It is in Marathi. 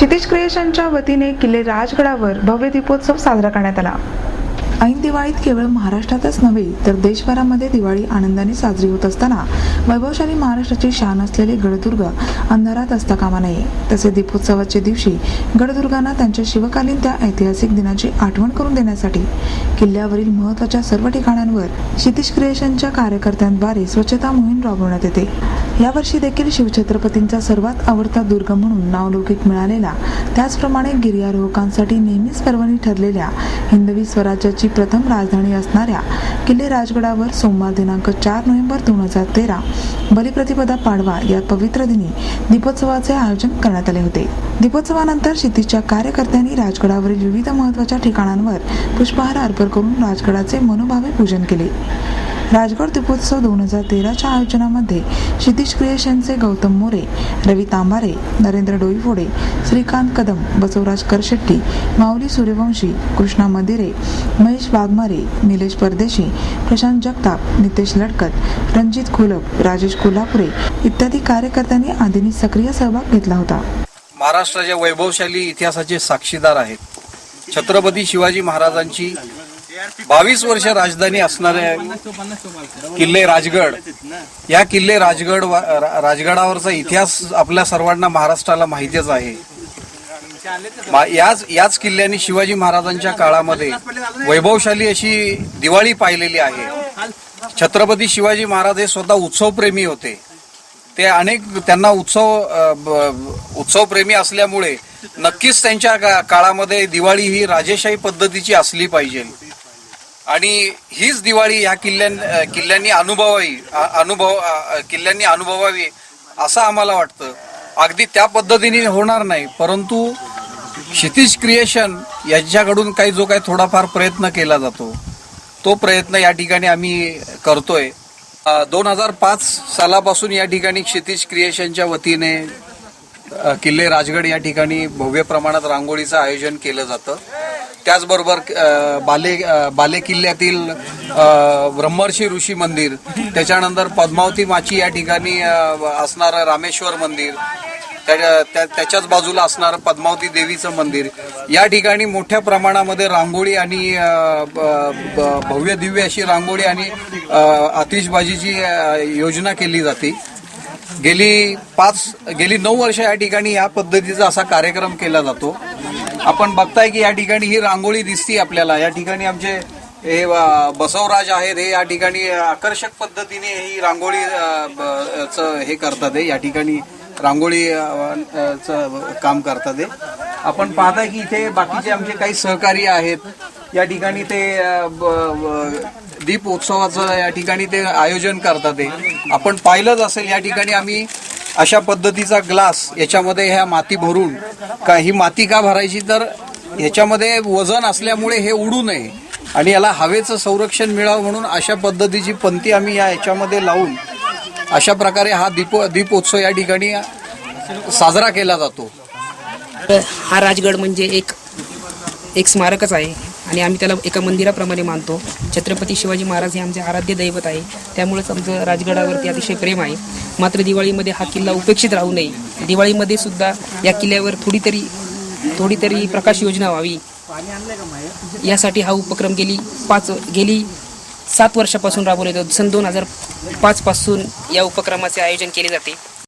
क्षितिज क्रिएशनच्या वतीने किल्ले राजगडावर भव्य दीपोत्सव साजरा करण्यात आला। ऐन दिवाळीत केवळ महाराष्ट्रातच नव्हे तर देशभरामध्ये दिवाळी आनंदाने साजरी होत असताना वैभवशाली महाराष्ट्राची शान असलेले गडदुर्ग अंधारात असता कामा नये। तसे दीपोत्सवाच्या दिवशी गडदुर्गांना त्यांच्या शिवकालीन त्या ऐतिहासिक दिनाची आठवण करून देण्यासाठी किल्ल्यावरील महत्त्वाच्या सर्व ठिकाणांवर क्षितिज क्रिएशनच्या कार्यकर्त्यांद्वारे स्वच्छता मोहीम राबवण्यात येते। यावर्षी देखील शिवछत्रपतींचा सर्वात आवडता दुर्ग म्हणून नावलौकिक मिळालेला, त्याचप्रमाणे गिर्यारोहकांसाठी नेहमीच पर्वणी ठरलेल्या हिंदवी स्वराज्याची प्रथम राजधानी असणाऱ्या किल्ले राजगडावर सोमवार दिनांक 4 नोव्हेंबर 2013 बलिप्रतिपदा पाडवा या पवित्र दिनी दीपोत्सवाचे आयोजन करण्यात आले होते। दीपोत्सवानंतर क्षितिजच्या कार्यकर्त्यांनी राजगडावरील विविध महत्त्वाच्या ठिकाणांवर पुष्पहार अर्पण करून राजगडाचे मनोभावे पूजन केले। राजगड दीपोत्सव 2013च्या आयोजनामध्ये क्षितिज क्रिएशनचे गौतम मोरे, रवी तांबारे, नरेंद्र डोईफोडे, श्रीकांत कदम, बसवराज करशेट्टी, माऊली सूर्यवंशी, कृष्णा मदिरे, महेश वाघमारे, निलेश परदेशी, प्रशांत जगताप, नितेश लडकत, रणजित खोलप, राजेश कोल्हापुरे इत्यादी कार्यकर्त्यांनी आदींनी सक्रिय सहभाग घेतला होता। महाराष्ट्राच्या वैभवशाली इतिहासाचे साक्षीदार आहेत। छत्रपती शिवाजी महाराजांची 22 वर्ष राजधानी असणारे किल्ले राजगड, या किल्ले राजगडावरचा इतिहास आपल्या सर्वांना महाराष्ट्राला माहितीच आहे। याच किल्ल्याने शिवाजी महाराजांच्या काळामध्ये वैभवशाली अशी दिवाळी पाहिलेली आहे। छत्रपती शिवाजी महाराज हे स्वतः उत्सवप्रेमी होते। त्यांना उत्सवप्रेमी असल्यामुळे नक्कीच त्यांच्या काळामध्ये दिवाळी ही राजेशाही पद्धतीची असली पाहिजे आणि हीच दिवाळी या किल्ल्यांनी अनुभवावी असं आम्हाला वाटतं। अगदी त्या पद्धतीने होणार नाही, परंतु क्षितिज क्रिएशन यांच्याकडून जो काही थोडाफार प्रयत्न केला जातो, तो प्रयत्न या ठिकाणी आम्ही करतोय। 2005 सालापासून या ठिकाणी क्षितिज क्रिएशनच्या वतीने किल्ले राजगड या ठिकाणी भव्य प्रमाणात रांगोळीचं आयोजन केलं जातं। त्याचबरोबर बाले किल्ल्यातील ब्रह्मर्षी ऋषी मंदिर, त्याच्यानंतर पद्मावती माची या ठिकाणी असणारं रामेश्वर मंदिर, त्याच्याच बाजूला असणारं पद्मावती देवीचं मंदिर, या ठिकाणी मोठ्या प्रमाणामध्ये रांगोळी आणि भव्य दिव्य अशी रांगोळी आणि आतिषबाजीची योजना केली जाते। गेली 9 वर्ष या ठिकाणी या पद्धतीचा असा कार्यक्रम केला जातो। आपण बघताय की या ठिकाणी ही रांगोळी दिसती आपल्याला। या ठिकाणी आमचे हे बसवराज आहेत, हे या ठिकाणी आकर्षक पद्धतीने ही रांगोळी हे करतात, या ठिकाणी रांगोळीचं काम करतात। आपण पाहताय की इथे बाकीचे आमचे काही सहकारी आहेत, या ठिकाणी ते दीप उत्सवाचं या ठिकाणी ते आयोजन करतात। आपण पाहिलंच असेल, या ठिकाणी आम्ही अशा पद्धतीचा ग्लास, याच्यामध्ये ह्या माती भरून ही माती का भरायची, तर ह्याच्यामध्ये वजन असल्यामुळे हे उडू नये आणि याला हवेचं संरक्षण मिळावं म्हणून अशा पद्धतीची पंती आम्ही याच्यामध्ये लावून अशा प्रकारे हा दीपोत्सव या ठिकाणी साजरा केला जातो। हा राजगड म्हणजे एक स्मारकच आहे आणि आम्ही त्याला एका मंदिराप्रमाणे मानतो। छत्रपती शिवाजी महाराज हे आमचे आराध्य दैवत आहे, त्यामुळेच आमचं राजगडावरती अतिशय प्रेम आहे। मात्र दिवाळीमध्ये हा किल्ला उपेक्षित राहू नये। दिवाळीमध्ये सुद्धा या किल्ल्यावर थोडी तरी प्रकाश योजना व्हावी, यासाठी हा उपक्रम गेली 7 वर्षापासून राबवला जातो। सन 2005 पासून या उपक्रमाचे आयोजन केले जाते।